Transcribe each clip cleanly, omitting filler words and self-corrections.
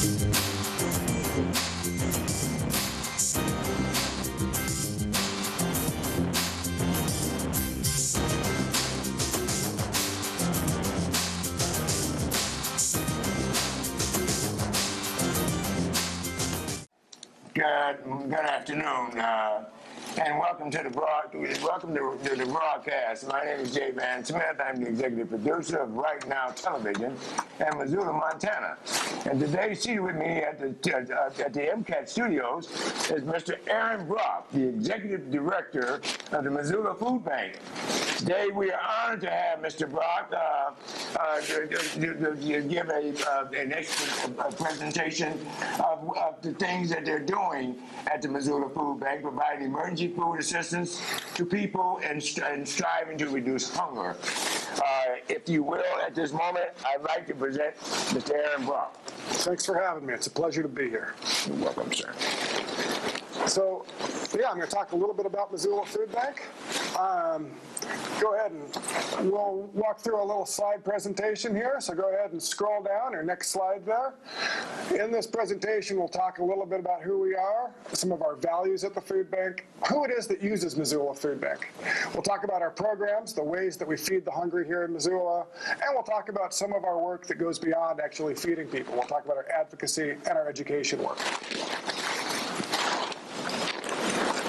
Good afternoon, and welcome to the broadcast. My name is Jay Van Smith. I'm the executive producer of Right Now Television in Missoula, Montana. And today, seated with me at the MCAT studios is Mr. Aaron Brock, the executive director of the Missoula Food Bank. Today, we are honored to have Mr. Brock give an expert presentation of the things that they're doing at the Missoula Food Bank, providing emergency food assistance to people and striving to reduce hunger. If you will, at this moment, I'd like to present Mr. Aaron Brock. Thanks for having me. It's a pleasure to be here. You're welcome, sir. So, yeah, I'm going to talk a little bit about Missoula Food Bank. Go ahead and we'll walk through a little slide presentation here. So go ahead and scroll down, or next slide there. In this presentation, we'll talk a little bit about who we are, some of our values at the food bank, who it is that uses Missoula Food Bank. We'll talk about our programs, the ways that we feed the hungry here in Missoula, and we'll talk about some of our work that goes beyond actually feeding people. We'll talk about our advocacy and our education work.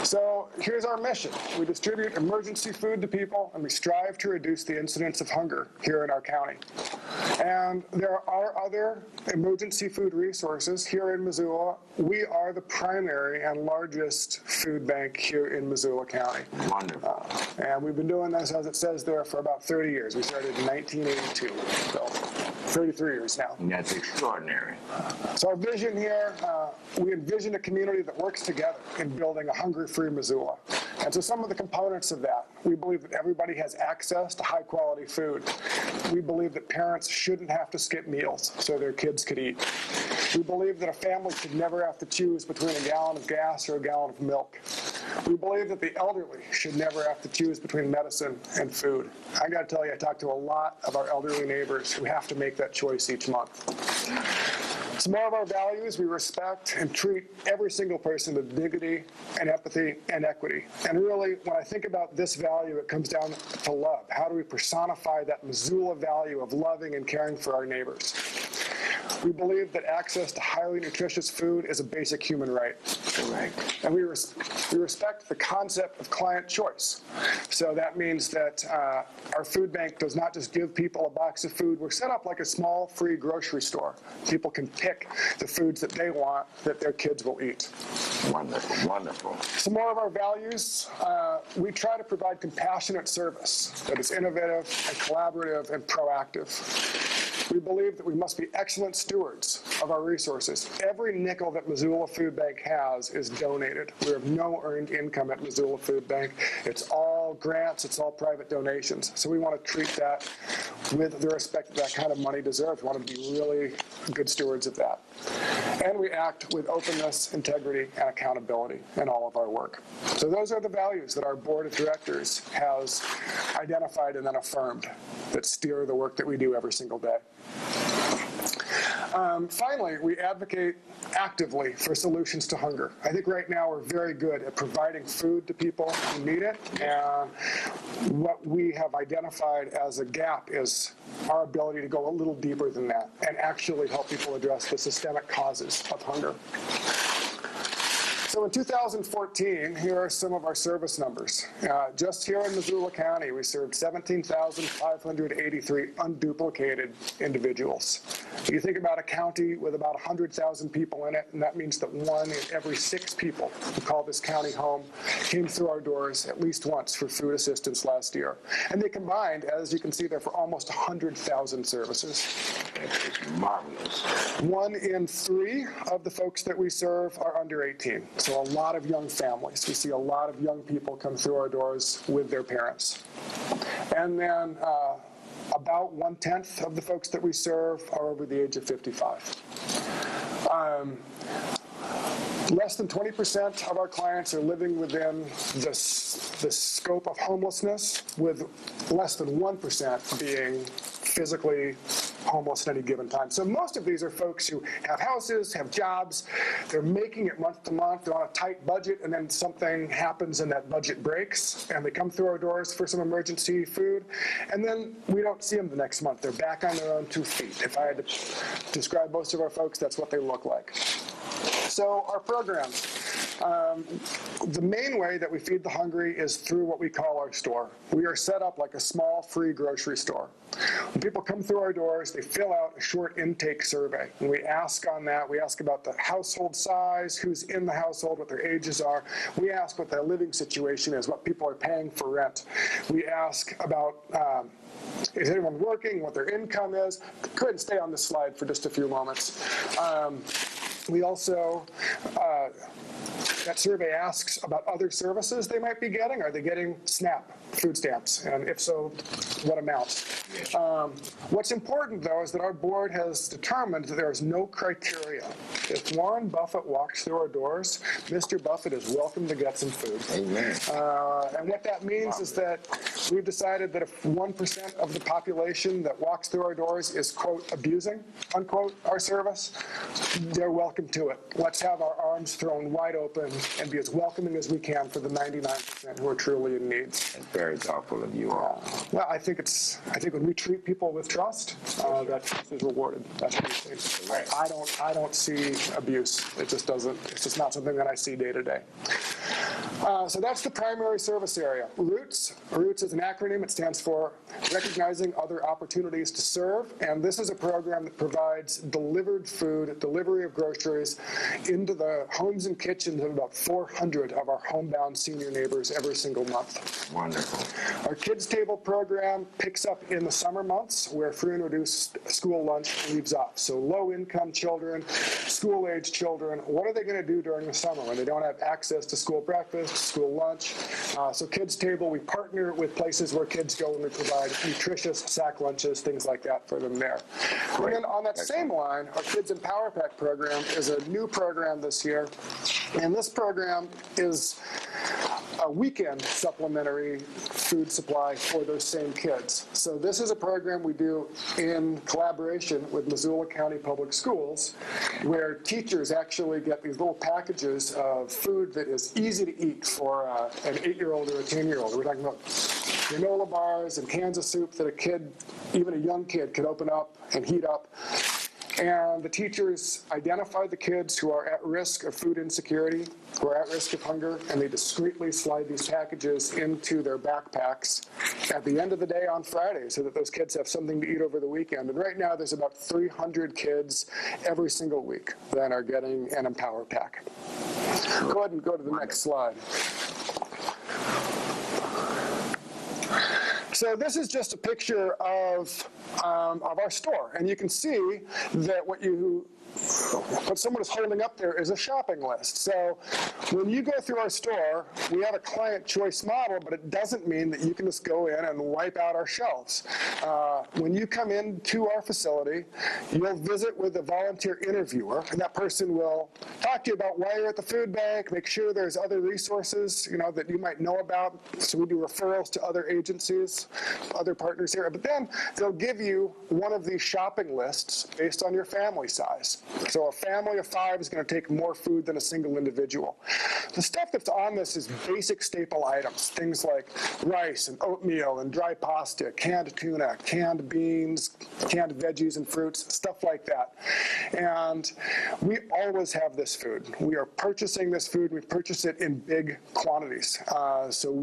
So here's our mission. We distribute emergency food to people, and we strive to reduce the incidence of hunger here in our county. And there are other emergency food resources here in Missoula. We are the primary and largest food bank here in Missoula County. Wonderful. And we've been doing this, as it says there, for about 30 years. We started in 1982, so 33 years now. That's extraordinary. So our vision here, we envision a community that works together in building a hunger-free Missoula. And so some of the components of that, we believe that everybody has access to high-quality food. We believe that parents shouldn't have to skip meals so their kids could eat. We believe that a family should never have to choose between a gallon of gas or a gallon of milk. We believe that the elderly should never have to choose between medicine and food. I got to tell you, I talk to a lot of our elderly neighbors who have to make that choice each month. Some more of our values: we respect and treat every single person with dignity and empathy and equity. And really, when I think about this value, it comes down to love. How do we personify that Missoula value of loving and caring for our neighbors? We believe that access to highly nutritious food is a basic human right. Correct. And we respect the concept of client choice. So that means that our food bank does not just give people a box of food. We're set up like a small free grocery store. People can pick the foods that they want that their kids will eat. Wonderful, wonderful. Some more of our values: we try to provide compassionate service that is innovative and collaborative and proactive. We believe that we must be excellent stewards of our resources. Every nickel that Missoula Food Bank has is donated. We have no earned income at Missoula Food Bank. It's all grants, it's all private donations. So we want to treat that with the respect that kind of money deserves. We want to be really good stewards of that. And we act with openness, integrity, and accountability in all of our work. So those are the values that our board of directors has identified and then affirmed that steer the work that we do every single day. Finally, we advocate actively for solutions to hunger. I think right now we're very good at providing food to people who need it, and what we have identified as a gap is our ability to go a little deeper than that and actually help people address the systemic causes of hunger. So in 2014, here are some of our service numbers. Just here in Missoula County, we served 17,583 unduplicated individuals. You think about a county with about 100,000 people in it, and that means that 1 in every 6 people who call this county home came through our doors at least once for food assistance last year. And they combined, as you can see there, for almost 100,000 services. It's marvelous. 1 in 3 of the folks that we serve are under 18. So a lot of young families. We see a lot of young people come through our doors with their parents. And then about 1/10 of the folks that we serve are over the age of 55. Less than 20% of our clients are living within the scope of homelessness, with less than 1% being physically homeless at any given time. So most of these are folks who have houses, have jobs, they're making it month to month, they're on a tight budget, and then something happens and that budget breaks, and they come through our doors for some emergency food, and then we don't see them the next month. They're back on their own 2 feet. If I had to describe most of our folks, that's what they look like. So our programs. The main way that we feed the hungry is through what we call our store. We are set up like a small free grocery store. When people come through our doors, they fill out a short intake survey. And we ask on that, we ask about the household size, who's in the household, what their ages are. We ask what their living situation is, what people are paying for rent. We ask about is anyone working, what their income is. Go ahead and stay on this slide for just a few moments. We also, that survey asks about other services they might be getting. Are they getting SNAP food stamps? And if so, what amount? What's important, though, is that our board has determined that there is no criteria. If Warren Buffett walks through our doors, Mr. Buffett is welcome to get some food. Amen. And what that means is that we've decided that if 1% of the population that walks through our doors is, quote, abusing, unquote, our service, they're welcome to it. Let's have our arms thrown wide open and be as welcoming as we can for the 99% who are truly in need. That's very thoughtful of you all. Well, I think when we treat people with trust, that trust is rewarded. That's what we see. Right. I don't see abuse. It just doesn't. It's just not something that I see day to day. So that's the primary service area. ROOTS. ROOTS is an acronym. It stands for Recognizing Other Opportunities to Serve. And this is a program that provides delivered food, delivery of groceries into the homes and kitchens of about 400 of our homebound senior neighbors every single month. Wonderful. Our Kids Table program picks up in the summer months where free and reduced school lunch leaves off. So low-income children, school-age children, what are they going to do during the summer when they don't have access to school breakfast, school lunch? So Kids Table, we partner with places where kids go and we provide nutritious sack lunches, things like that for them there. Great. And then on that same line, our Kids in Power Pack program is a new program this year. And this program is a weekend supplementary food supply for those same kids. So this is a program we do in collaboration with Missoula County Public Schools, where teachers actually get these little packages of food that is easy to eat for an 8-year-old or a 10-year-old. We're talking about granola bars and cans of soup that a kid, even a young kid, could open up and heat up. And the teachers identify the kids who are at risk of food insecurity, who are at risk of hunger, and they discreetly slide these packages into their backpacks at the end of the day on Friday so that those kids have something to eat over the weekend. And right now there's about 300 kids every single week that are getting an Empower Pack. Go ahead and go to the next slide. So this is just a picture of our store, and you can see that what someone is holding up there is a shopping list. So when you go through our store, we have a client choice model, but it doesn't mean that you can just go in and wipe out our shelves. When you come into our facility, you'll visit with a volunteer interviewer, and that person will talk to you about why you're at the food bank, make sure there's other resources, that you might know about. So we do referrals to other agencies, other partners here. But then they'll give you one of these shopping lists based on your family size. So a family of 5 is going to take more food than a single individual. The stuff that's on this is basic staple items, things like rice and oatmeal and dry pasta, canned tuna, canned beans, canned veggies and fruits, stuff like that. And we always have this food. We are purchasing this food. We purchase it in big quantities. So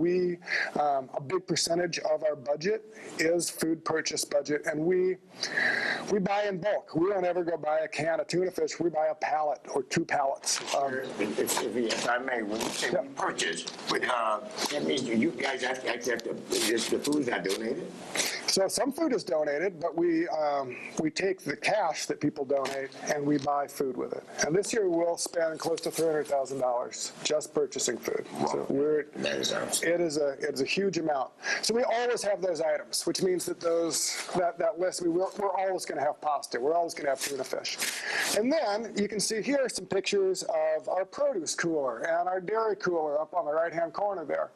a big percentage of our budget is food purchase budget, and we buy in bulk. We don't ever go buy a can of tuna fish. We buy a pallet or 2 pallets. If I may, when you say we purchase, that means you guys have to, the food's not donated? So some food is donated, but we take the cash that people donate and we buy food with it. And this year we'll spend close to $300,000 just purchasing food. Wow. So it is a huge amount. So we always have those items, which means that that list, we're always going to have pasta. We're always going to have tuna fish. And then you can see here some pictures of our produce cooler and our dairy cooler up on the right-hand corner there.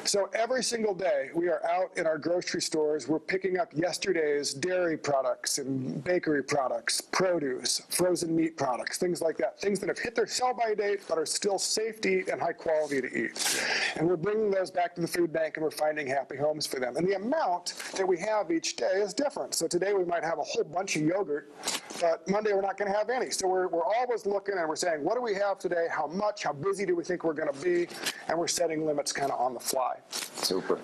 So every single day we are out in our grocery stores. We're picking up yesterday's dairy products and bakery products, produce, frozen meat products, things like that, things that have hit their sell-by date but are still safe to eat and high quality to eat. And we're bringing those back to the food bank, and we're finding happy homes for them. And the amount that we have each day is different. So today we might have a whole bunch of yogurt, but Monday we're not going to have any. So we're always looking and we're saying, what do we have today? How much? How busy do we think we're going to be? And we're setting limits kind of on the fly. Super.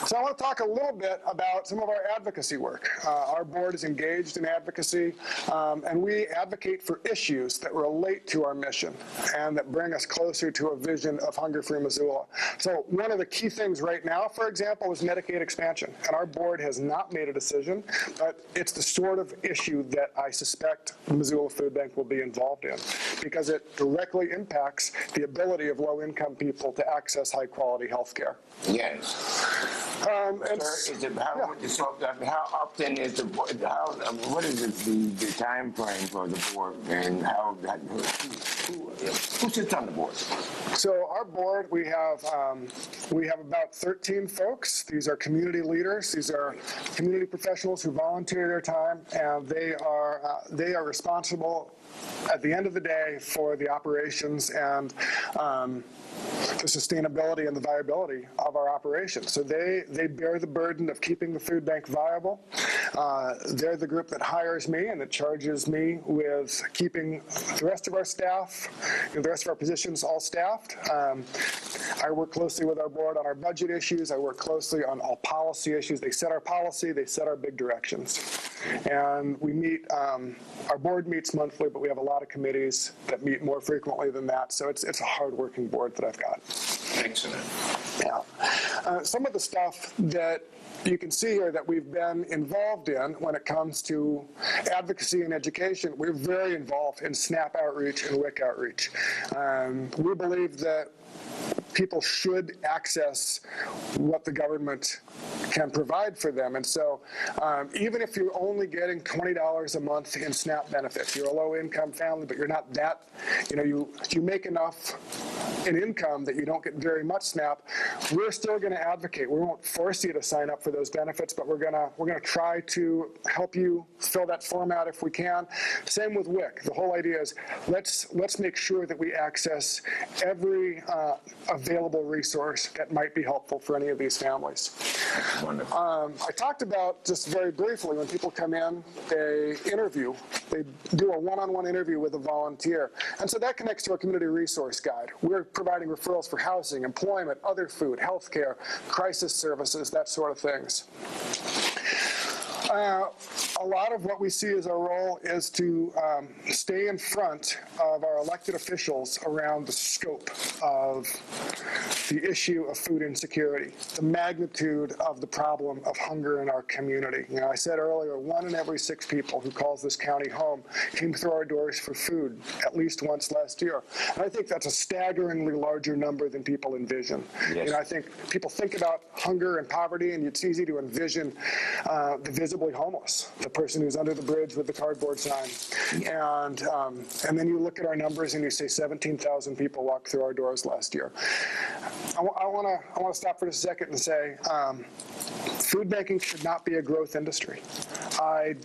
So I want to talk a little bit about some of our advocacy work. Our board is engaged in advocacy, and we advocate for issues that relate to our mission and that bring us closer to a vision of hunger-free Missoula. So one of the key things right now, for example, is Medicaid expansion. And our board has not made a decision, but it's the sort of issue that I suspect the Missoula Food Bank will be involved in, because it directly impacts the ability of low-income people to access high-quality health care. Yes. Sir, is it how often is the board, what is the time frame for the board, and who sits on the board? So our board, we have about 13 folks. These are community leaders. These are community professionals who volunteer their time, and they are responsible at the end of the day for the operations and the sustainability and the viability of our operations. So they bear the burden of keeping the food bank viable. They're the group that hires me and that charges me with keeping the rest of our staff, the rest of our positions all staffed. I work closely with our board on our budget issues. I work closely on all policy issues. They set our policy, they set our big directions. And we meet, our board meets monthly, but we have a lot of committees that meet more frequently than that. So it's a hard-working board that I've got. Excellent. Yeah. Some of the stuff that you can see here that we've been involved in when it comes to advocacy and education, we're very involved in SNAP outreach and WIC outreach. We believe that people should access what the government can provide for them. And so even if you're only getting $20 a month in SNAP benefits, you're a low-income family, but you're not that, you make enough in income that you don't get very much SNAP, we're still going to advocate. We won't force you to sign up for those benefits, but we're going to try to help you fill that form out if we can. Same with WIC. The whole idea is let's make sure that we access every available resource that might be helpful for any of these families. Wonderful. I talked about, just very briefly, when people come in, they do a one-on-one interview with a volunteer. And so that connects to our community resource guide. We're providing referrals for housing, employment, other food, healthcare, crisis services, that sort of things. A lot of what we see as our role is to stay in front of our elected officials around the scope of the issue of food insecurity, the magnitude of the problem of hunger in our community. I said earlier, 1 in every 6 people who calls this county home came through our doors for food at least once last year. And I think that's a staggeringly larger number than people envision. Yes. I think people think about hunger and poverty, and it's easy to envision the visibly homeless, the person who's under the bridge with the cardboard sign. Yeah. And then you look at our numbers and you say 17,000 people walked through our doors last year. I want to stop for just a second and say food banking should not be a growth industry. I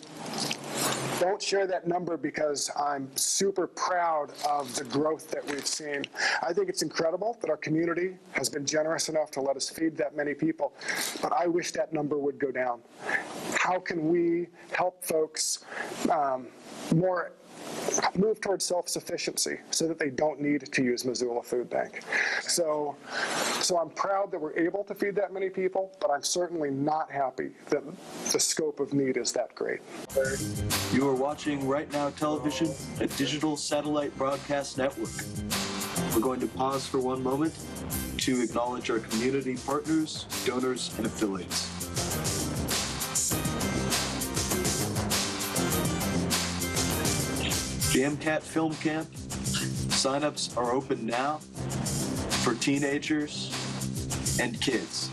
don't share that number because I'm super proud of the growth that we've seen. I think it's incredible that our community has been generous enough to let us feed that many people, but I wish that number would go down. How can we help folks move towards self-sufficiency so that they don't need to use Missoula Food Bank? So I'm proud that we're able to feed that many people, but I'm certainly not happy that the scope of need is that great. You are watching Right Now Television, a digital satellite broadcast network. We're going to pause for one moment to acknowledge our community partners, donors, and affiliates. The MCAT Film Camp, signups are open now for teenagers and kids.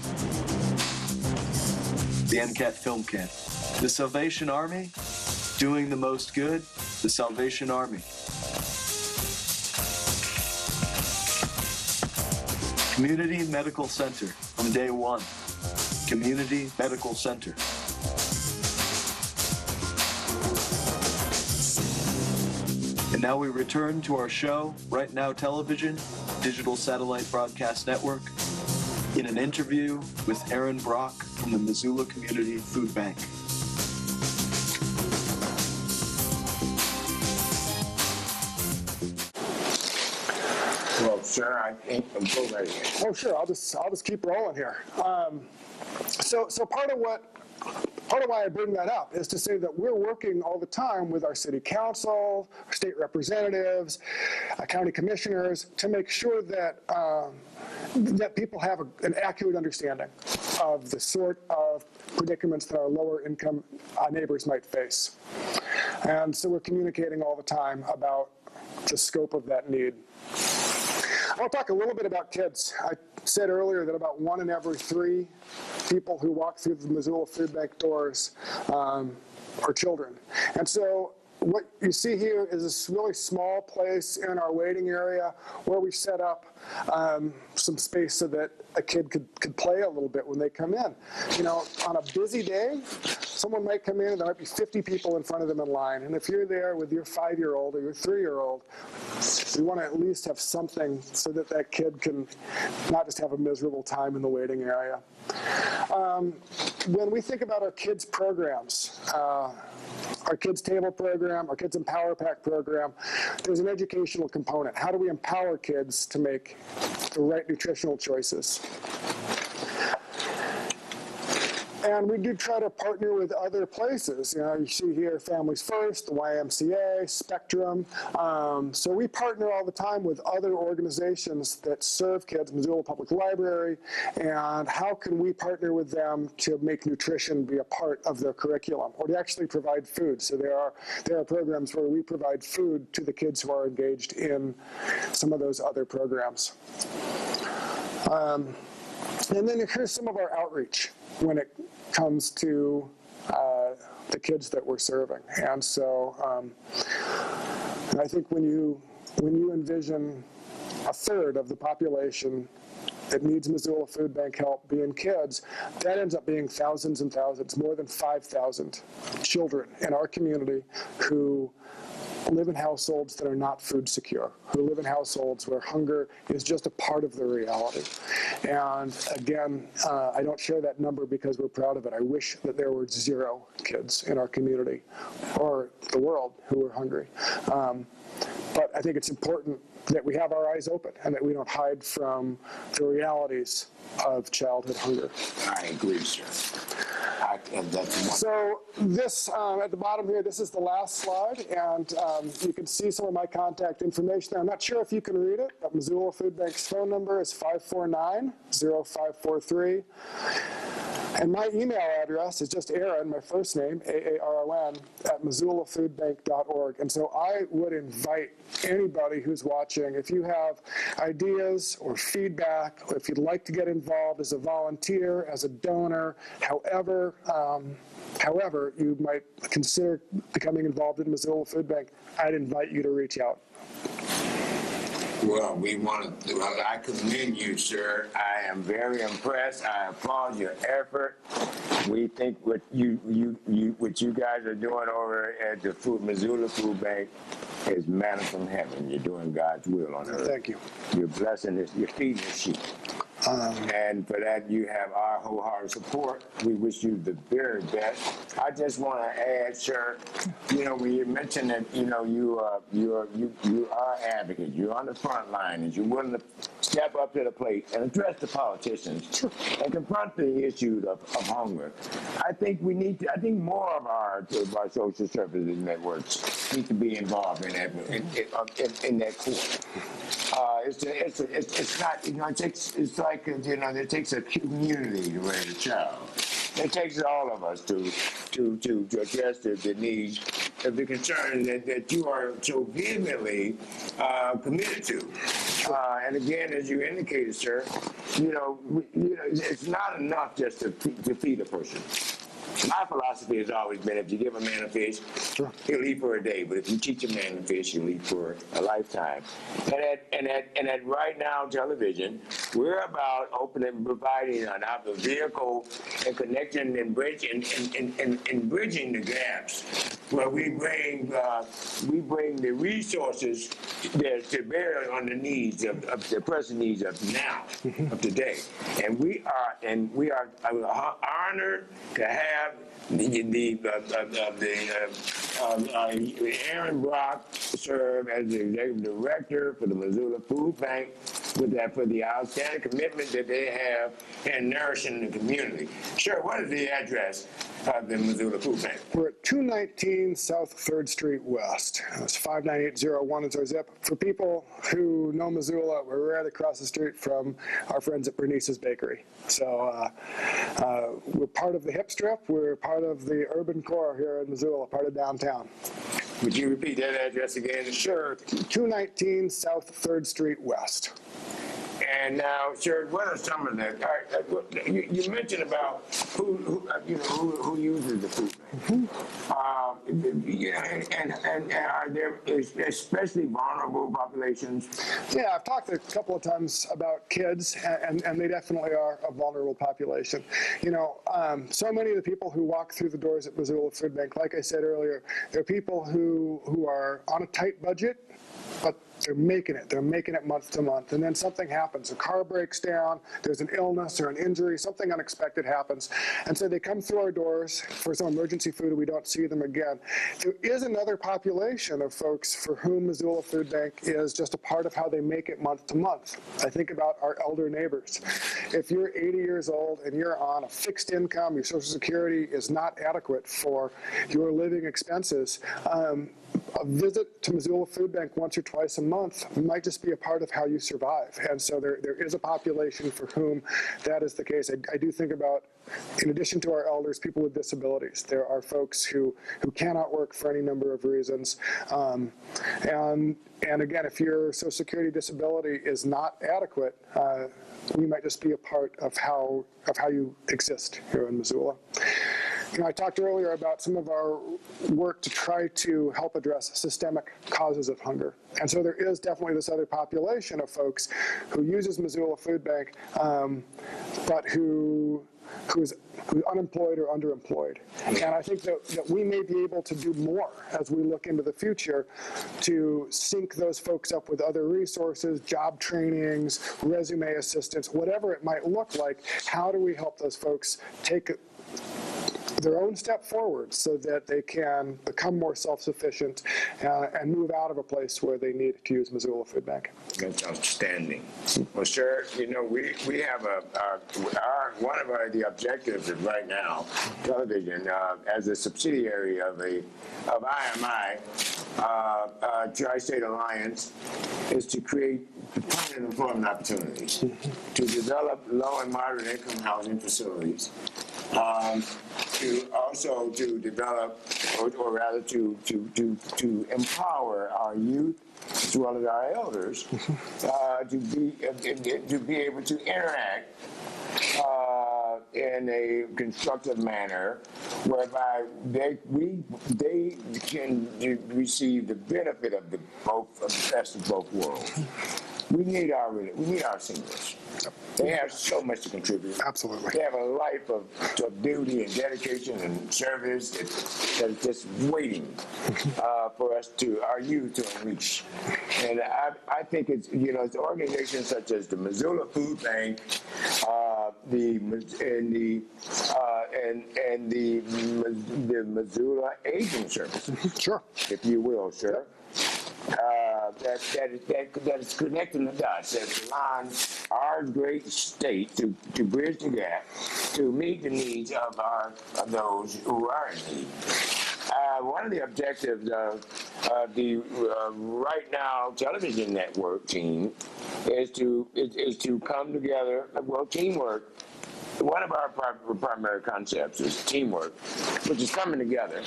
The MCAT Film Camp. The Salvation Army, doing the most good, the Salvation Army. Community Medical Center from day one. Community Medical Center. And now we return to our show, Right Now Television, Digital Satellite Broadcast Network, in an interview with Aaron Brock from the Missoula Community Food Bank. Well, sir, I think I'm go right ahead. Oh, sure. I'll just keep rolling here. So part of why I bring that up is to say that we're working all the time with our city council, our state representatives, county commissioners to make sure that that people have an accurate understanding of the sort of predicaments that our lower income neighbors might face. And so we're communicating all the time about the scope of that need. I want to talk a little bit about kids. I said earlier that about 1 in every 3 people who walk through the Missoula Food Bank doors are children. And so what you see here is this really small place in our waiting area where we set up some space so that a kid could play a little bit when they come in. You know, on a busy day, someone might come in and there might be 50 people in front of them in line. And if you're there with your 5-year-old or your 3-year-old, we want to at least have something so that that kid can not just have a miserable time in the waiting area. When we think about our kids' programs, our Kids Table program, our Kids Empower Pack program, there's an educational component. How do we empower kids to make the right nutritional choices? And we do try to partner with other places. You know, you see here Families First, the YMCA, Spectrum. So we partner all the time with other organizations that serve kids, Missoula Public Library, and how can we partner with them to make nutrition be a part of their curriculum or to actually provide food. So there are programs where we provide food to the kids who are engaged in some of those other programs. And then here's some of our outreach when it comes to the kids that we're serving. And so I think when you envision a third of the population that needs Missoula Food Bank help being kids, that ends up being thousands and thousands, more than 5,000 children in our community who live in households that are not food secure, who live in households where hunger is just a part of their reality. And again, I don't share that number because we're proud of it. I wish that there were 0 kids in our community or the world who were hungry. But I think it's important that we have our eyes open and that we don't hide from the realities of childhood hunger. I agree, sir. So this, at the bottom here, this is the last slide, and you can see some of my contact information there. I'm not sure if you can read it, but Missoula Food Bank's phone number is 549-0543. And my email address is just Aaron, my first name, Aaron, at MissoulaFoodBank.org. And so I would invite anybody who's watching, if you have ideas or feedback, or if you'd like to get involved as a volunteer, as a donor, however you might consider becoming involved in Missoula Food Bank, I'd invite you to reach out. Well, I commend you, sir. I am very impressed. I applaud your effort. We think what you guys are doing over at the Missoula Food Bank is manna from heaven. You're doing God's will on earth. Thank you. You're blessing this. You're feeding the sheep. And for that, you have our wholehearted support. We wish you the very best. I just want to add, sir, you know, when you mentioned that, you know, you are advocates. You're on the front line, and you're willing to step up to the plate and address the politicians and confront the issue of hunger. I think we need to. I think more of our social services networks need to be involved in that in that court. It's not, you know, it's like, you know, it takes a community to raise a child. It takes all of us to address the needs of the concern that you are so vehemently committed to. And again, as you indicated, sir, you know, it's not enough just to feed a person. My philosophy has always been, if you give a man a fish, he'll eat for a day. But if you teach a man to fish, he'll eat for a lifetime. And at Right Now Television, we're about opening, providing a vehicle and connecting and bridging the gaps where we bring the resources that to bear on the needs of the present needs of now, of today. And we are honored to have Aaron Brock serve as the executive director for the Missoula Food Bank for the outstanding commitment that they have in nourishing the community. Sure, what is the address of the Missoula Food Bank? We're at 219 South 3rd Street West. That's 59801 is our zip. For people who know Missoula, we're right across the street from our friends at Bernice's Bakery. So we're part of the hip strip. We're part of the urban core here in Missoula, part of downtown. Would you repeat that address again? Sure. 219 South 3rd Street West. And now, sir, what are some of the? You mentioned about who uses the food bank. And are there especially vulnerable populations? Yeah, I've talked a couple of times about kids, and they definitely are a vulnerable population. So many of the people who walk through the doors at Missoula Food Bank, like I said earlier, they're people who are on a tight budget, but they're making it. They're making it month to month. And then something happens. A car breaks down. There's an illness or an injury. Something unexpected happens. And so they come through our doors for some emergency food and we don't see them again. There is another population of folks for whom Missoula Food Bank is just a part of how they make it month to month. I think about our elder neighbors. If you're 80 years old and you're on a fixed income, your Social Security is not adequate for your living expenses, a visit to Missoula Food Bank once or twice a month might just be a part of how you survive. And so there is a population for whom that is the case. I do think about, in addition to our elders, people with disabilities. There are folks who cannot work for any number of reasons. And again, if your Social Security disability is not adequate, we might just be a part of how you exist here in Missoula. I talked earlier about some of our work to try to help address systemic causes of hunger. And so there is definitely this other population of folks who uses Missoula Food Bank, but who's unemployed or underemployed. And I think that we may be able to do more as we look into the future to sync those folks up with other resources, job trainings, resume assistance, whatever it might look like. How do we help those folks take their own step forward so that they can become more self-sufficient and move out of a place where they need to use Missoula Food Bank? That's outstanding. Well, sir, we have one of the objectives of right now, television, as a subsidiary of IMI, Tri-State Alliance, is to create permanent employment opportunities, to develop low and moderate income housing facilities, to develop, or rather to empower our youth as well as our elders to be able to interact in a constructive manner, whereby they can receive the benefit of the best of both worlds. We need our seniors. They have so much to contribute. Absolutely. They have a life of duty and dedication and service that is just waiting for us our youth to unleash. And I think it's organizations such as the Missoula Food Bank, the Missoula Aging Service, Sure, if you will, sir. That is connecting the dots, that aligns our great state to bridge the gap, to meet the needs of those who are in need. One of the objectives of the Right Now television network team is to come together. Well, teamwork. One of our primary concepts is teamwork, which is coming together.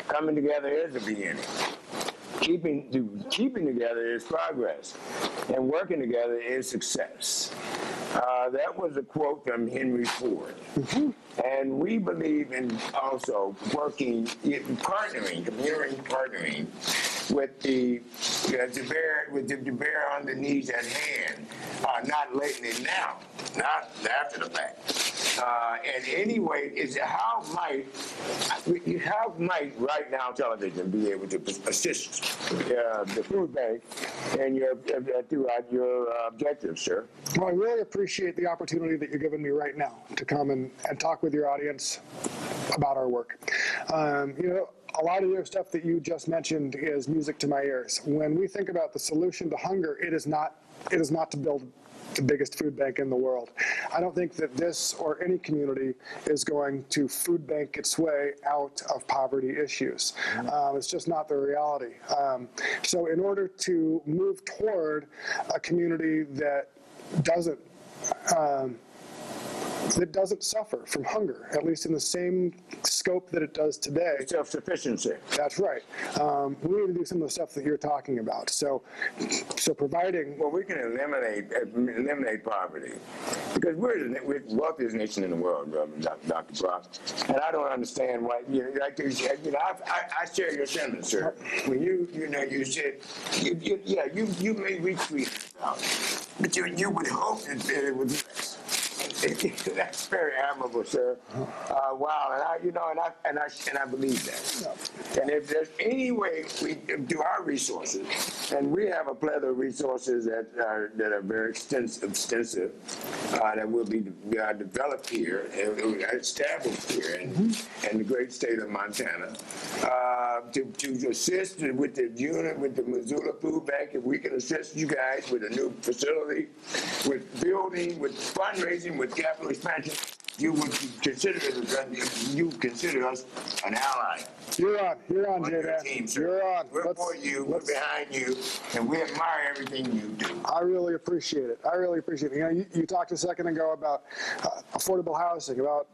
Coming together is the beginning. Keeping together is progress, and working together is success. That was a quote from Henry Ford. And we believe in also partnering with to bear on the needs at hand, not late and now, not after the fact. And anyway, is how might Right Now Television be able to assist the food bank and throughout your objectives, sir? Well, I really appreciate the opportunity that you're giving me right now to come and talk with your audience about our work. A lot of your stuff that you just mentioned is music to my ears. When we think about the solution to hunger, it is not to build the biggest food bank in the world. I don't think that this or any community is going to food bank its way out of poverty issues. It's just not the reality. So in order to move toward a community that doesn't suffer from hunger, at least in the same scope that it does today. Self-sufficiency. That's right. We need to do some of the stuff that you're talking about. So providing. Well, we can eliminate poverty because we're the wealthiest nation in the world, Dr. Brock. And I don't understand why. I share your sentiments, sir. When you said, you may reach $300, but you would hope that it would be less. That's very admirable, sir. Wow, and I believe that. And if there's any way we do our resources, and we have a plethora of resources that are very extensive, that will be developed here and established here in the great state of Montana, to assist with the unit, with the Missoula Food Bank, if we can assist you guys with a new facility, with building, with fundraising, with capital expansion, you would consider us an ally. You're on, J-Dan. Team, you're on. We're for you. We're behind you, and we admire everything you do. I really appreciate it. You talked a second ago about affordable housing, about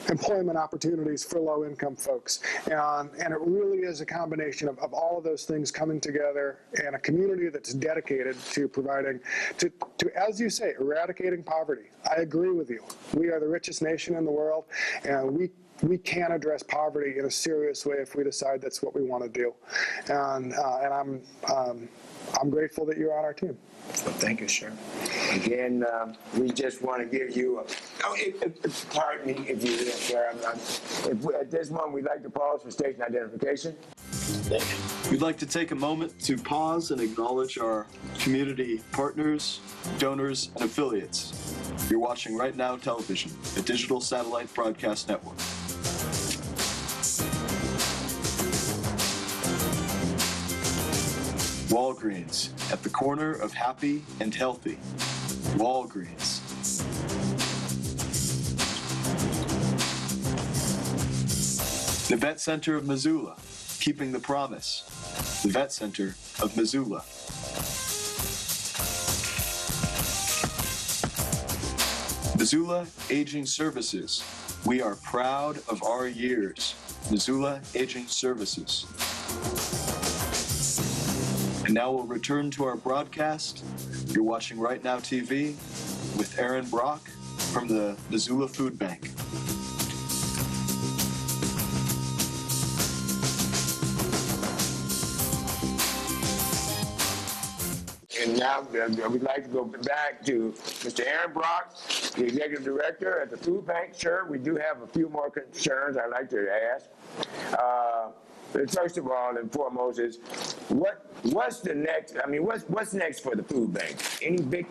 employment opportunities for low-income folks, and it really is a combination of all of those things coming together, and a community that's dedicated to providing, to as you say, eradicating poverty. I agree with you. We are the richest nation in the world, and we can address poverty in a serious way if we decide that's what we want to do. And I'm grateful that you're on our team. Well, thank you, sir. Again, we just want to give you pardon me if you will, sir. At this moment, we'd like to pause for station identification. We'd like to take a moment to pause and acknowledge our community partners, donors, and affiliates. You're watching Right Now Television, a digital satellite broadcast network. Walgreens, at the corner of happy and healthy. Walgreens. The Vet Center of Missoula, keeping the promise. The Vet Center of Missoula. Missoula Aging Services. We are proud of our years. Missoula Aging Services. And now we'll return to our broadcast. You're watching Right Now TV with Aaron Brock from the Missoula Food Bank. And now we'd like to go back to Mr. Aaron Brock, the Executive Director at the Food Bank. Sir, we do have a few more concerns I'd like to ask. First of all and foremost is what's the next? I mean, what's next for the food bank? Any big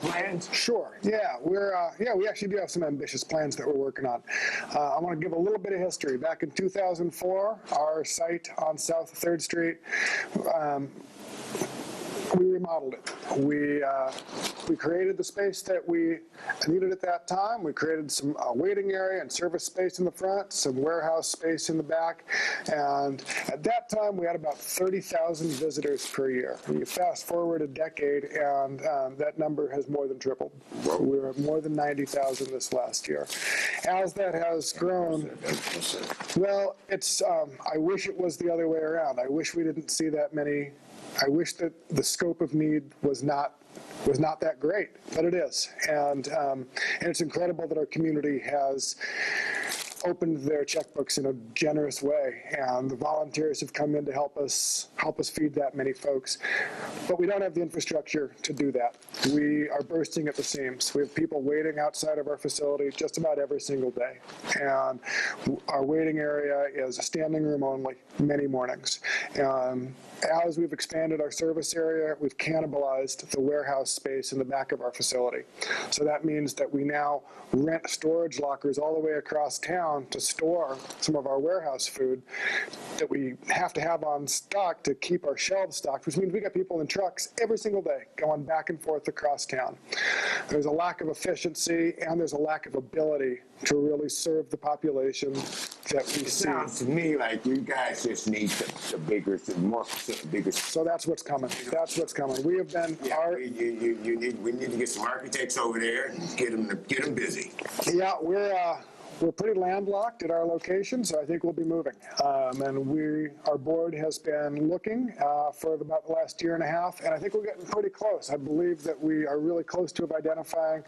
plans? Sure. Yeah, we actually do have some ambitious plans that we're working on. I want to give a little bit of history. Back in 2004, our site on South 3rd Street. We remodeled it. We created the space that we needed at that time. We created some waiting area and service space in the front, some warehouse space in the back. And at that time, we had about 30,000 visitors per year. And you fast forward a decade, and that number has more than tripled. We were at more than 90,000 this last year. As that has grown, well, I wish it was the other way around. I wish we didn't see that many. I wish that the scope of need was not that great, but it is. And it's incredible that our community has opened their checkbooks in a generous way, and the volunteers have come in to help us feed that many folks. But we don't have the infrastructure to do that. We are bursting at the seams. We have people waiting outside of our facility just about every single day, and our waiting area is a standing room only many mornings. As we've expanded our service area, we've cannibalized the warehouse space in the back of our facility. So that means that we now rent storage lockers all the way across town to store some of our warehouse food that we have to have on stock to keep our shelves stocked, which means we got people in trucks every single day going back and forth across town. There's a lack of efficiency, and there's a lack of ability to really serve the population that we see. Sounds to me like you guys just need the bigger, bigger. So that's what's coming. That's what's coming. We have been. Yeah, we need to get some architects over there and get them busy. Yeah, we're pretty landlocked at our location, so I think we'll be moving. And our board has been looking for about the last year and a half, and I think we're getting pretty close. I believe that we are really close to identifying.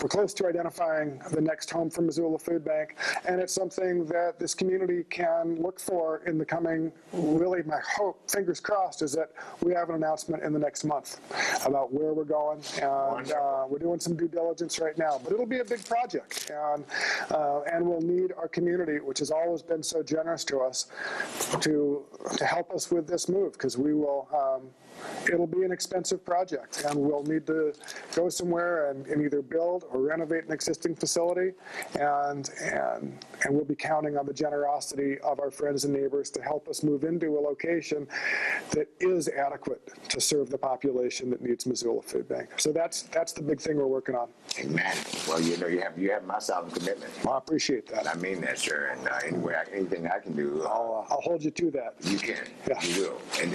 We're close to identifying the next home for Missoula Food Bank, and it's something that this community can look for in the coming. Really, my hope, fingers crossed, is that we have an announcement in the next month about where we're going, and we're doing some due diligence right now. But it'll be a big project, and we'll need our community, which has always been so generous to us, to help us with this move, because we will. It'll be an expensive project, and we'll need to go somewhere and either build or renovate an existing facility, and we'll be counting on the generosity of our friends and neighbors to help us move into a location that is adequate to serve the population that needs Missoula Food Bank. So that's the big thing we're working on. Amen. Well, you have my solemn commitment. Well, I appreciate that. I mean that, sir. And anything I can do, I'll hold you to that. you can. Yeah. You will. And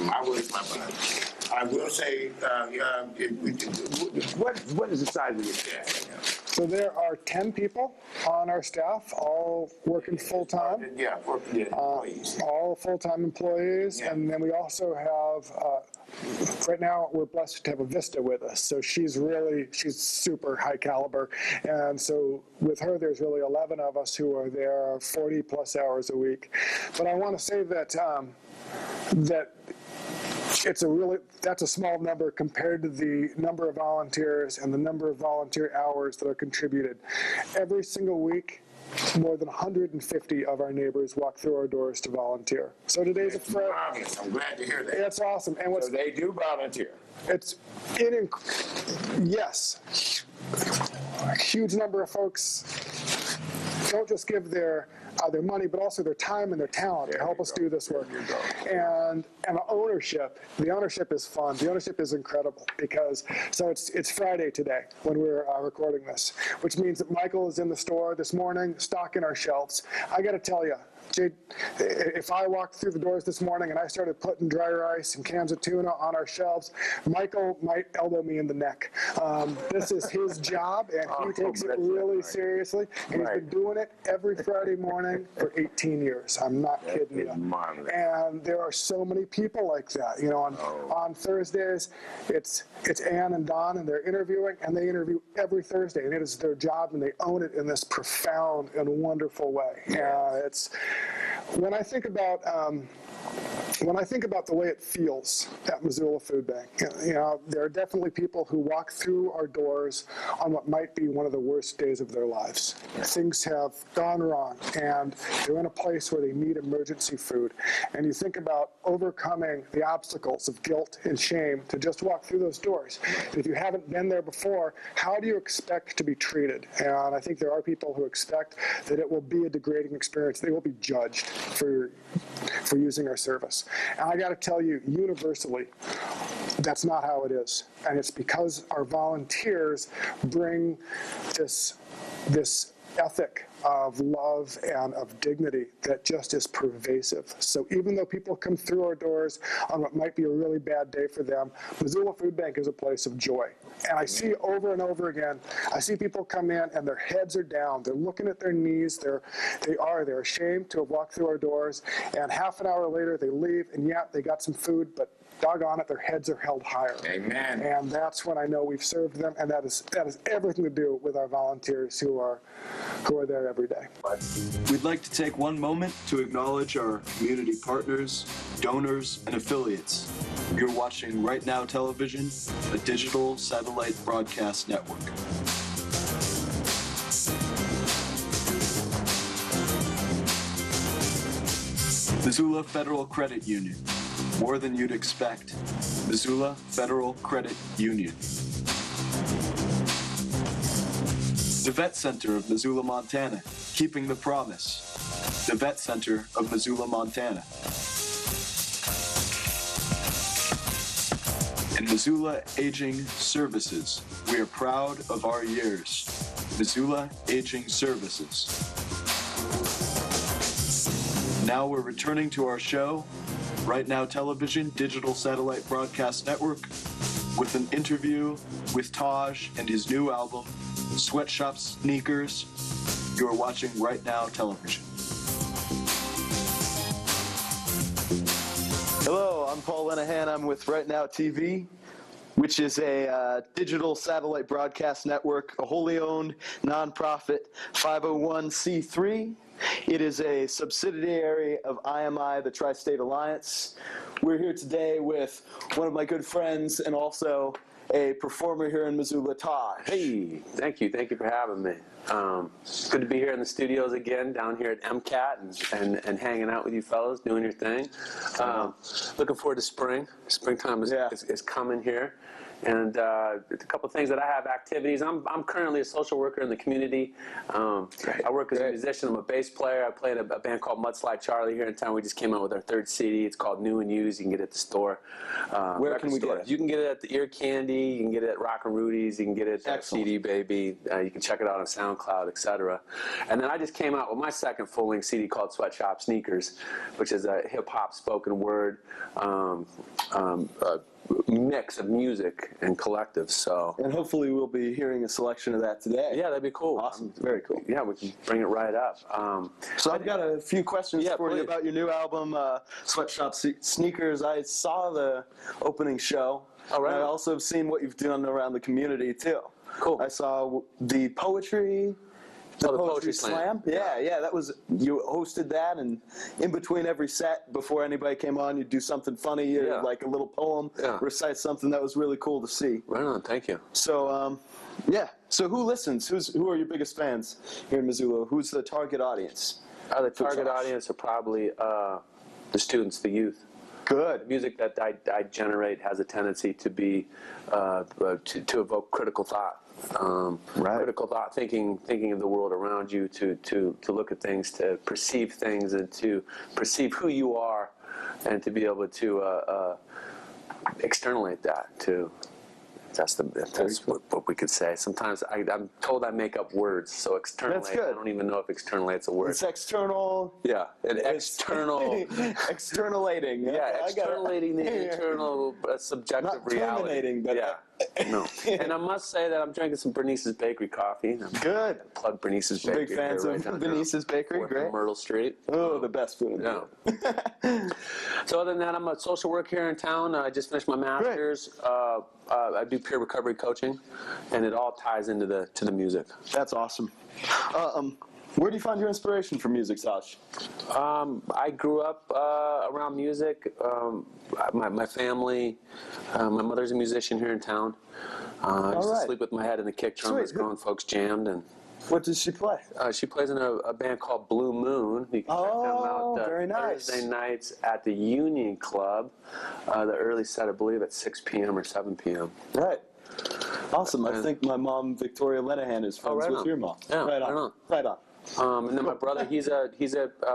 my word is my bond. I will say, what is the size of your staff right now? So there are 10 people on our staff, all working full-time. Yeah, employees. All full-time employees, Yeah. and then we also have, right now, we're blessed to have a Vista with us, so she's super high caliber, and so with her, there's really 11 of us who are there 40-plus hours a week. But I want to say that that's a small number compared to the number of volunteers and the number of volunteer hours that are contributed. Every single week, more than 150 of our neighbors walk through our doors to volunteer. So today's a Friday. Marvelous. I'm glad to hear that. That's awesome. And So they do volunteer. Yes, a huge number of folks don't just give their money, but also their time and their talent to help us do this work. And the ownership is fun. The ownership is incredible because, so it's Friday today when we're recording this, which means that Michael is in the store this morning stocking our shelves. I got to tell you, Jade, if I walked through the doors this morning and I started putting dry rice and cans of tuna on our shelves, Michael might elbow me in the neck. This is his job, and he takes it really seriously. And he's been doing it every Friday morning for 18 years. I'm not kidding you. Marvelous. And there are so many people like that. You know, on Thursdays, it's Ann and Don, and they're interviewing, and they interview every Thursday, and it is their job, and they own it in this profound and wonderful way. It's when I think about the way it feels at Missoula Food Bank, you know, there are definitely people who walk through our doors on what might be one of the worst days of their lives. Things have gone wrong, and they're in a place where they need emergency food. And you think about overcoming the obstacles of guilt and shame to just walk through those doors. And if you haven't been there before, how do you expect to be treated? And I think there are people who expect that it will be a degrading experience. They will be judged for using our service. And I got to tell you, universally, that's not how it is. And it's because our volunteers bring this ethic of love and of dignity that just is pervasive. So even though people come through our doors on what might be a really bad day for them, Missoula Food Bank is a place of joy. And I see over and over again, I see people come in and their heads are down. They're looking at their knees. They're ashamed to have walked through our doors. And half an hour later, they leave, and yeah, they got some food, but doggone it, their heads are held higher. Amen. And that's when I know we've served them, and that is everything to do with our volunteers who are there every day. We'd like to take one moment to acknowledge our community partners, donors, and affiliates. You're watching Right Now Television, a digital satellite broadcast network. Missoula Federal Credit Union. More than you'd expect. Missoula Federal Credit Union. The Vet Center of Missoula, Montana. Keeping the promise. The Vet Center of Missoula, Montana. And Missoula Aging Services. We are proud of our years. Missoula Aging Services. Now we're returning to our show, Right Now Television, Digital Satellite Broadcast Network, with an interview with Taj and his new album, Sweatshop Sneakers. You're watching Right Now Television. Hello, I'm Paul Lenahan. I'm with Right Now TV, which is a digital satellite broadcast network, a wholly owned nonprofit 501c3. It is a subsidiary of IMI, the Tri-State Alliance. We're here today with one of my good friends and also a performer here in Missoula, Taj. Hey, thank you. Thank you for having me. Good to be here in the studios again, down here at MCAT and hanging out with you fellas, doing your thing. Looking forward to spring. Springtime is coming here. And a couple of things that I have activities. I'm currently a social worker in the community. I work as a musician. I'm a bass player. I play in a band called Mudslide Charlie here in town. We just came out with our third CD. It's called New and Used. You can get it at the store. Where can we get it? You can get it at the Ear Candy. You can get it at Rock and Rudy's. You can get it at CD Baby. You can check it out on SoundCloud, etc. And then I just came out with my second full-length CD called Sweatshop Sneakers, which is a hip-hop spoken word mix of music and collectives. So, and hopefully we'll be hearing a selection of that today. Yeah, that'd be cool. Awesome. Very cool. Yeah, we can bring it right up. So I've got a few questions for you about your new album, Sweatshop Sneakers. I saw the opening show. All right. I also have seen what you've done around the community too. Cool. I saw the poetry. The Poetry Slam. Yeah, that was, you hosted that, and in between every set, before anybody came on, you'd do something funny, like a little poem, recite something. That was really cool to see. Right on, thank you. So, so who listens? Who are your biggest fans here in Missoula? Who's the target audience? The target audience are probably the students, the youth. Good. The music that I generate has a tendency to be to evoke critical thought. Critical thought, thinking of the world around you, to look at things, to perceive things, and to perceive who you are, and to be able to externalize that. That's what we could say. Sometimes I'm told I make up words, so externalate. I don't even know if externalate's a word. It's external. Yeah, external. Externalating. Yeah, externalating the internal subjective Not reality. Terminating, but no. And I must say that I'm drinking some Bernice's Bakery coffee. Good. Plug Bernice's Bakery. Big fans of Bernice's Bakery. Great. Myrtle Street. Oh, the best food in the world. So other than that, I'm a social worker here in town. I just finished my master's. I do peer recovery coaching, and it all ties into the music. That's awesome. Where do you find your inspiration for music, Taj? I grew up around music. My family, my mother's a musician here in town. I used to sleep with my head in the kick drum as grown folks jammed. And what does she play? She plays in a band called Blue Moon. You can check them out very nice. Thursday nights at the Union Club. The early set, I believe, at 6 p.m. or 7 p.m. Right. Awesome. I think my mom, Victoria Lenahan, is friends with your mom. Yeah, right on. Right on. And then my brother, he's a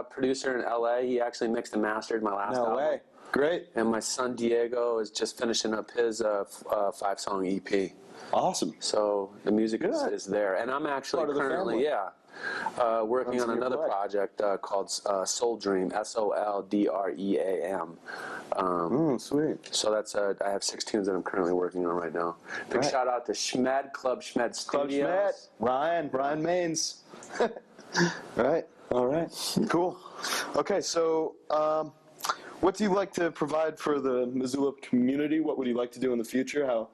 producer in L.A. He actually mixed and mastered my last album. No way. Great. And my son Diego is just finishing up his 5-song EP. Awesome. So the music is there. And I'm actually currently, working on another project called Soul Dream, SOLDREAM. Sweet. So that's I have 6 tunes that I'm currently working on right now. Big shout out to Schmed, Club Schmed Studios. Brian Maines. Right. All right. Cool. Okay, so What do you like to provide for the Missoula community? What would you like to do in the future? How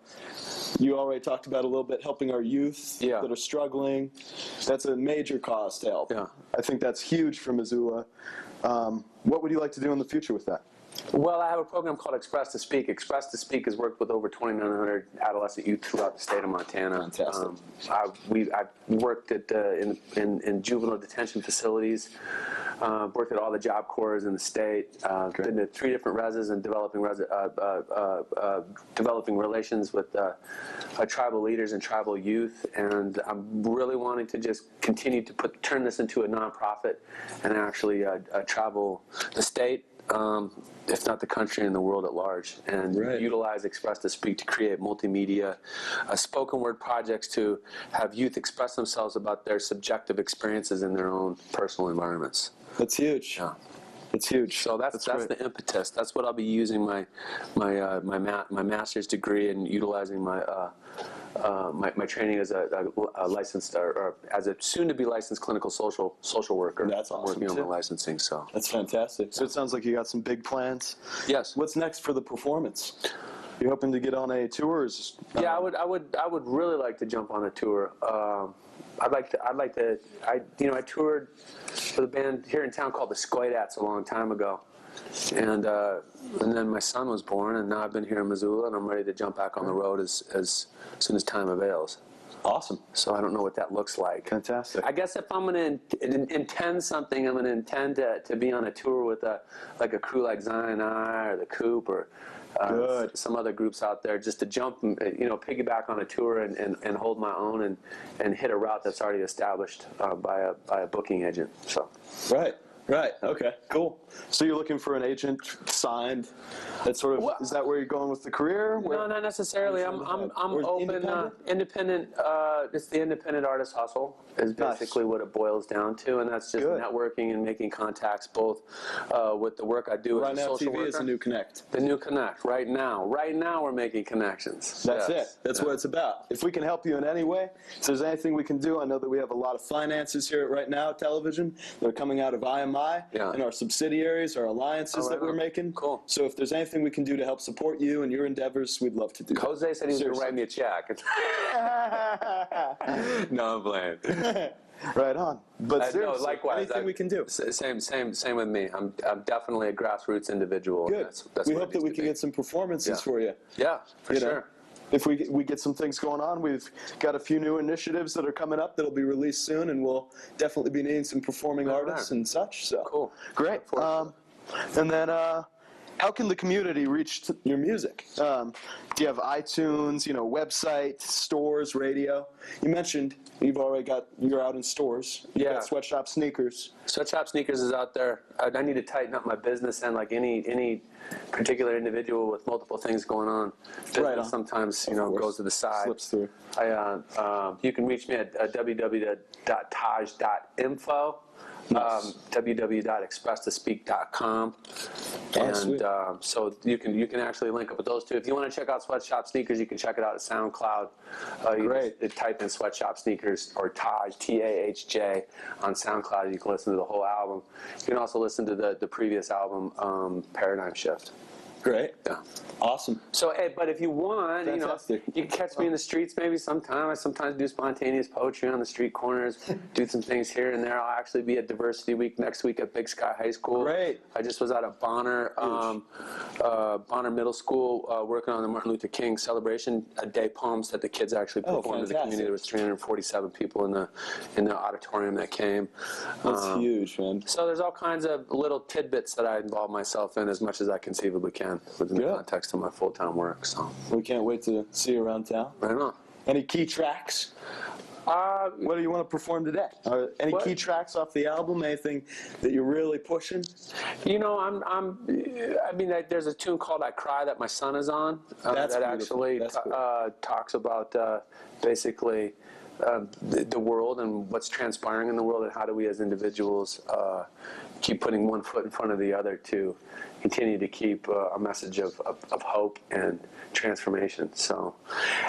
you already talked about a little bit helping our youth that are struggling. That's a major cause to help. Yeah. I think that's huge for Missoula. What would you like to do in the future with that? Well, I have a program called Express to Speak. Express to Speak has worked with over 2,900 adolescent youth throughout the state of Montana. Fantastic. I've worked at in juvenile detention facilities. Worked at all the Job Corps in the state. Been to 3 different reses and developing relations with tribal leaders and tribal youth. And I'm really wanting to just continue to turn this into a nonprofit and actually travel the state. If not the country and the world at large, and utilize Express to Speak to create multimedia, spoken word projects to have youth express themselves about their subjective experiences in their own personal environments. That's huge. Yeah. It's huge. So that's the impetus. That's what I'll be using my master's degree and utilizing my training as a licensed or as a soon-to-be licensed clinical social worker. That's awesome. Working on my licensing. So that's fantastic. So it sounds like you got some big plans. Yes. What's next for the performance? You hoping to get on a tour? Or yeah, I would really like to jump on a tour. I toured with a band here in town called the Squidats a long time ago. And then my son was born, and now I've been here in Missoula, and I'm ready to jump back on the road as soon as time avails. Awesome. So I don't know what that looks like. Fantastic. I guess if I'm going to intend something, I'm going to intend to be on a tour with a crew like Zion I or the Coop or some other groups out there, just to jump, piggyback on a tour and hold my own and hit a route that's already established by a booking agent. So. Right. Okay. Cool. So you're looking for an agent signed. That sort of is that where you're going with the career? No, not necessarily. I'm open. Independent. It's the independent artist hustle is basically what it boils down to, and that's just networking and making contacts, both with the work I do as a social worker. Right Now TV is a new connect. The new connect. Right now we're making connections. That's it. That's what it's about. If we can help you in any way, if there's anything we can do, I know that we have a lot of finances here at Right Now Television that are coming out of IMI and our subsidiaries, our alliances that we're making. Cool. So if there's anything we can do to help support you and your endeavors, we'd love to do. Jose said he was going to write me a check. No, I'm playing. Right on. But seriously, no, likewise, anything we can do. Same with me. I'm definitely a grassroots individual. Good. That's we what hope that we can get some performances for you. Yeah, for sure. Know? If we get some things going on, we've got a few new initiatives that are coming up that'll be released soon, and we'll definitely be needing some performing artists and such. So cool. Great. And then how can the community reach your music? Do you have iTunes, website, stores, radio? You mentioned you're out in stores. You've got Sweatshop Sneakers. Sweatshop Sneakers is out there. I need to tighten up my business end like any particular individual with multiple things going on. Business sometimes goes to the side. Slips through. You can reach me at www.taj.info. www.expresstospeak.com, and so you can actually link up with those two. If you want to check out Sweatshop Sneakers, you can check it out at SoundCloud. You just type in Sweatshop Sneakers or Taj, Tahj, on SoundCloud. You can listen to the whole album. You can also listen to the previous album, Paradigm Shift. Great. Yeah. Awesome. So, but if you want, Fantastic. you can catch me in the streets maybe sometime. I sometimes do spontaneous poetry on the street corners, do some things here and there. I'll actually be at Diversity Week next week at Big Sky High School. Great. I just was out at Bonner Middle School working on the Martin Luther King celebration, a day poems that the kids actually performed to the community. There was 347 people in the auditorium that came. That's huge, man. So there's all kinds of little tidbits that I involve myself in as much as I conceivably can within the context of my full-time work. So we can't wait to see you around town. Right on. Any key tracks? What do you want to perform today? Any key tracks off the album? Anything that you're really pushing? There's a tune called "I Cry" that my son is on. That actually talks about basically the world and what's transpiring in the world, and how do we as individuals keep putting one foot in front of the other to continue to keep a message of hope and transformation. So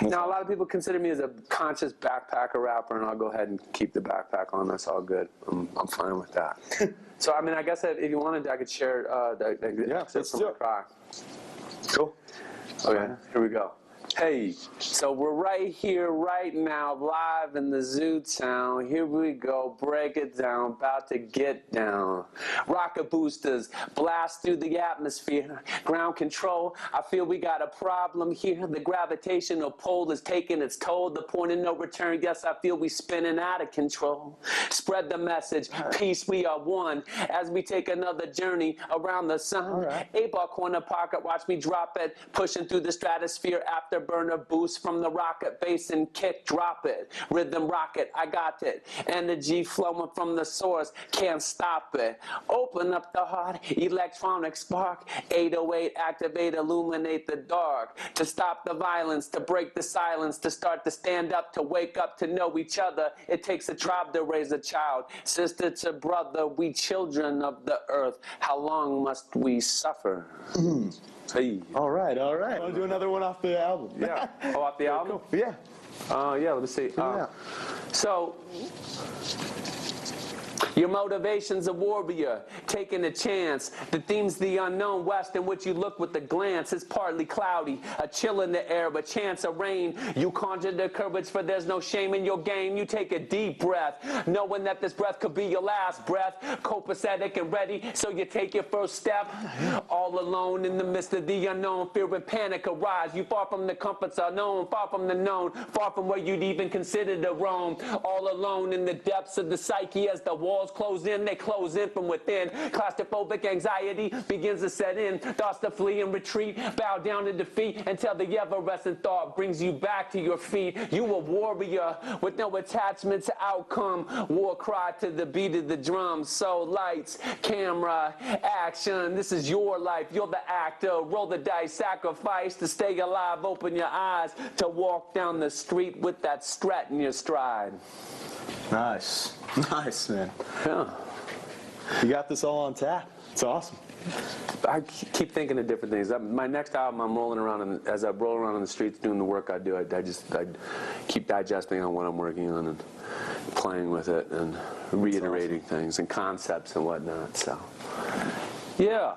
now a lot of people consider me as a conscious backpacker rapper, and I'll go ahead and keep the backpack on. That's all good. I'm fine with that. So I mean, I guess if you wanted, I could share the excerpt from my cry. Cool. Okay, here we go. Hey, so we're right here, right now, live in the zoo town. Here we go, break it down, about to get down. Rocket boosters blast through the atmosphere. Ground control, I feel we got a problem here. The gravitational pull is taking its toll. The point of no return, yes, I feel we spinning out of control. Spread the message, peace, we are one. As we take another journey around the sun. Right. 8-ball corner pocket, watch me drop it. Pushing through the stratosphere after burner boost from the rocket, bass and kick, drop it. Rhythm rocket, I got it. Energy flowing from the source, can't stop it. Open up the heart, electronic spark. 808, activate, illuminate the dark. To stop the violence, to break the silence, to start to stand up, to wake up, to know each other. It takes a tribe to raise a child. Sister to brother, we children of the earth. How long must we suffer? Hey. All right. Want to do another one off the album? Yeah. Oh, off the album? Cool. Yeah. Yeah, let me see. Yeah. So, your motivation's a warrior, taking a chance. The theme's the unknown, west in which you look with a glance. It's partly cloudy, a chill in the air, a chance of rain. You conjure the courage, for there's no shame in your game. You take a deep breath, knowing that this breath could be your last breath. Copacetic and ready, so you take your first step. All alone in the midst of the unknown, fear and panic arise. You far from the comforts unknown, far from the known, far from where you'd even consider to roam. All alone in the depths of the psyche as the walls close in, they close in from within. Claustrophobic anxiety begins to set in. Thoughts to flee and retreat, bow down to defeat until the ever-resting thought brings you back to your feet. You a warrior with no attachment to outcome. War cry to the beat of the drum. So lights, camera, action. This is your life. You're the actor. Roll the dice, sacrifice to stay alive. Open your eyes to walk down the street with that strut in your stride. Nice, man. Yeah. You got this all on tap. It's awesome. I keep thinking of different things. My next album, I'm rolling around, as I roll around in the streets doing the work I do, I keep digesting on what I'm working on and playing with it and reiterating things and concepts and whatnot. So, yeah.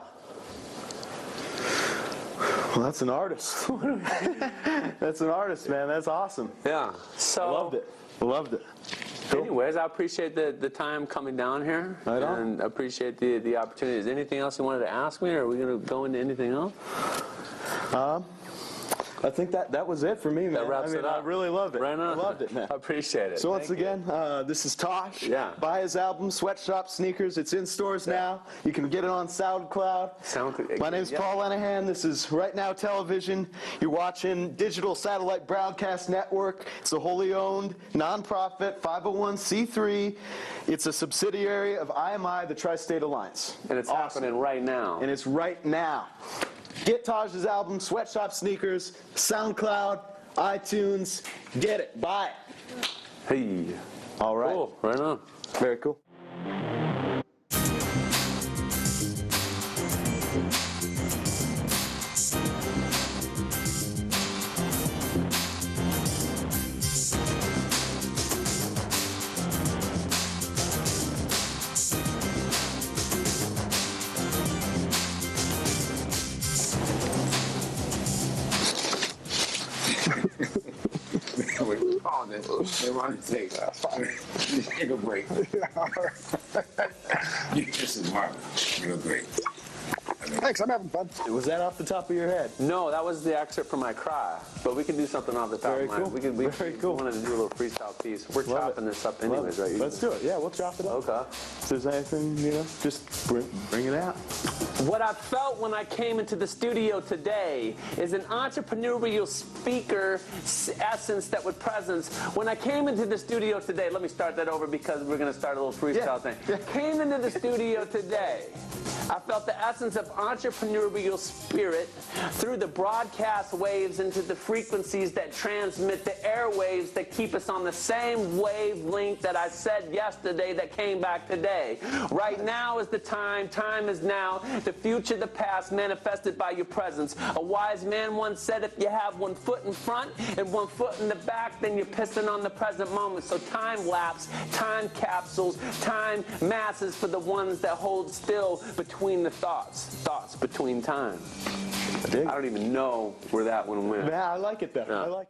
Well, that's an artist. That's an artist, man. That's awesome. Yeah. So I loved it. Cool. Anyways, I appreciate the time coming down here, right on. And appreciate the opportunity. Is there anything else you wanted to ask me, or are we going to go into anything else? I think that was it for me, man. That wraps it up. I really loved it. Right on. I loved it, man. I appreciate it. So once again, this is Tosh. Yeah. Buy his album, Sweatshop Sneakers. It's in stores now. You can get it on SoundCloud. My name's Paul Lenahan. This is Right Now Television. You're watching Digital Satellite Broadcast Network. It's a wholly owned, nonprofit, 501c3. It's a subsidiary of IMI, the Tri-State Alliance. And it's happening right now. And it's right now. Get Taj's album, Sweatshop Sneakers, SoundCloud, iTunes. Get it. Buy it. Hey. All right. Cool. Right on. Very cool. They want to take a break. This is marvelous. You're great. Thanks, I'm having fun. Was that off the top of your head? No, that was the excerpt from my cry. But we can do something off the top Very of my cool. We Very cool. wanted to do a little freestyle piece. We're Love chopping it. this up Love anyways, it. right? Let's do it. Yeah, we'll chop it up. Okay. If there's anything, just bring it out. What I felt when I came into the studio today is an entrepreneurial speaker essence that with presence. When I came into the studio today, let me start that over because we're going to start a little freestyle thing. Yeah. Came into the studio today, I felt the essence of entrepreneurial spirit through the broadcast waves into the frequencies that transmit the airwaves that keep us on the same wavelength that I said yesterday that came back today. Right now is the time is now, the future, the past, manifested by your presence. A wise man once said, if you have 1 foot in front and 1 foot in the back, then you're pissing on the present moment. So time lapse, time capsules, time masses for the ones that hold still between the thoughts between time. I don't even know where that one went. Yeah, I like it though. Yeah. I like